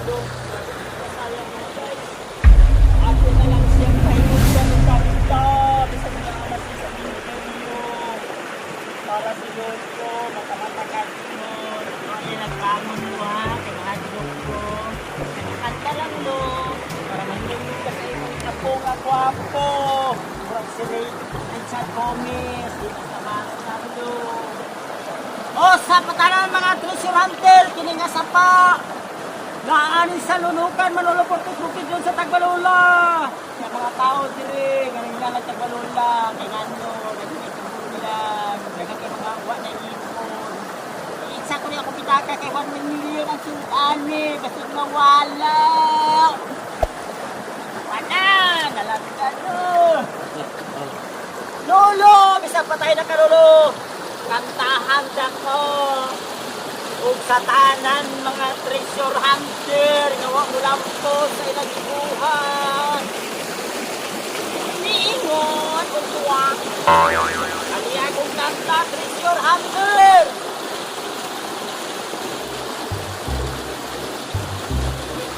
Lolo. Sayang mo guys. Ako na lang siyang pahinugan ng kapita. Bisa mo na alas sa inyo. Para si Lolo, makamatagal mo. Ay, nagkamon mo ha. Kinahadlok ko. Kinakanta lang lo. Para manlulog ka sa ibang apo nga kwapo. Murag si Ray Richard Gomez. Di ba sa mga lo. O sa patanan mga treasure hunter, kini nga sapa. Naanin sa lunukan, manulupot-tupit yun sa Tagbalula. Yung mga tao diri, galing lang ang Tagbalula. Kaya ano, galing bulan. Galing kay mga uwa na ipon. Isa ko niya ako pitaka kay 1 million ang suani. Basta mawala. Wala, nalapit ka no. Lolo, bisa patay na ka lolo. Kantahan ko ug sa tanan mga treasure hunter nga wa mo lampo sa ilang gibuhat niingon ug tuwa ani akong kanta treasure hunter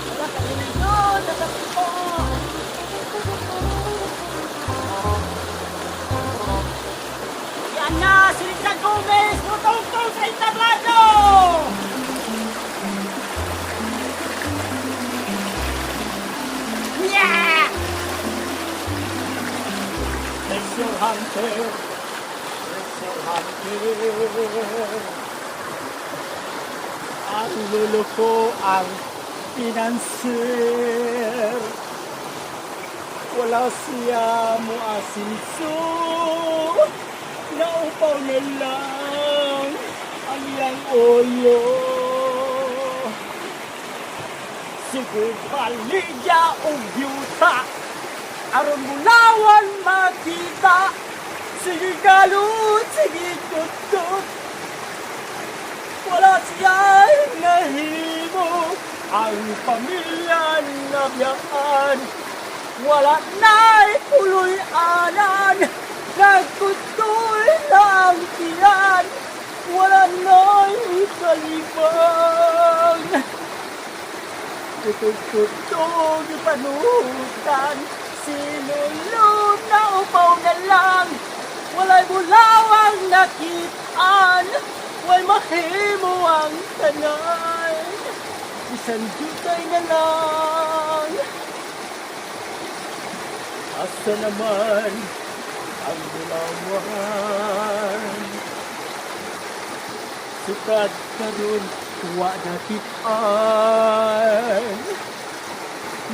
wala ka minod sa po. Yan na, si Richard Gomez, tutong-tong sa entablado! Yeah! Treasure hunter, treasure hunter. Ang lolo ko ang financer. Wala siya mo asinso. Naupaw na lang ang iyang ulo. Sige paligya o byuta, aron mulawan makita. Sige galut, sige tutut. Wala siya'y nahimo ang pamilya na biyaan. Wala na'y puloy-anan. Nagkutoy na ang tiyan, wala na'y kalibang. Kutog-kutog ipanutan, sinulog na upaw na lang. Wala'y bulawang nakitaan, wala'y mahimo ang tanan. Isang jutay na lang. Asa naman ang bulawan sukat karon wa dakitan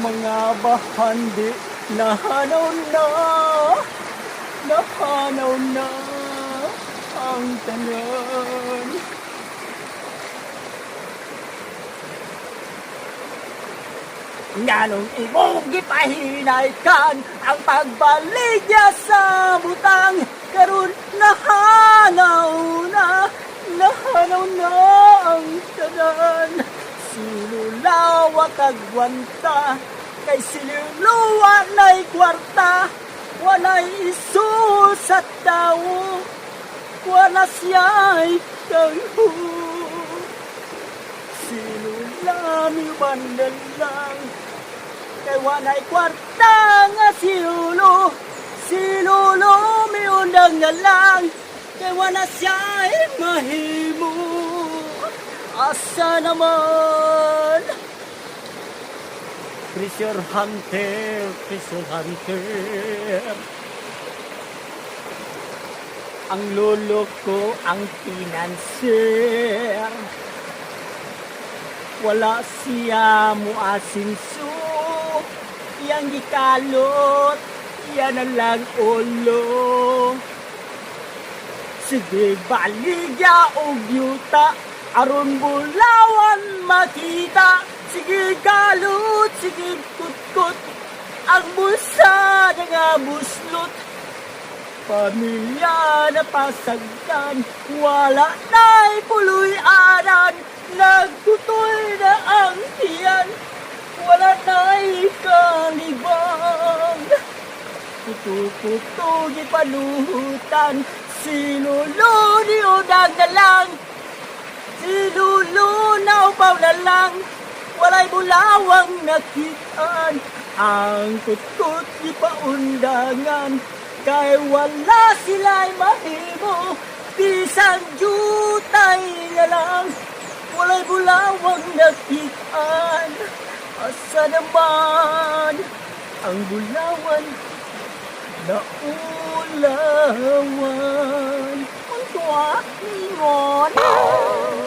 mga bahandi nahanaw na ang tanan. Nganong imong gipahinaykan ang pagbalik niya sa butang karon nahanaw na ang tanan. Sinulawa kagwanta kay sinuluwa na'y kwarta, wala'y isu sa tao, wala siya'y tangho. Sinulami bandalang kay wala'y kwarta nga silulo miundang na lang kay wala siya'y mahimo. Asa naman treasure hunter, treasure hunter. Ang lolo ko ang financer. Wala siya mo asinso, iyang gikalot, iyan na lang ulo. Sige baligya o yuta, aron bulawan makita. Sige kalot, sige kutkot, ang bulsa na nga buslot. Pamilya na pasagdan, wala na'y puloy-anan. Nagtutoy na ang tiyan, wala na'y kalibang. Puto-puto gipanuhutan, sinulo ni udang na lang. Sinulo na upaw na lang, walay bulawang nakitaan, ang kutkot di paundangan, kay wala sila'y mahimo, bisang jutay nga lang, walay bulawang nakitaan, asa naman ang bulawan na ulawan. Ang tuwa, ingon.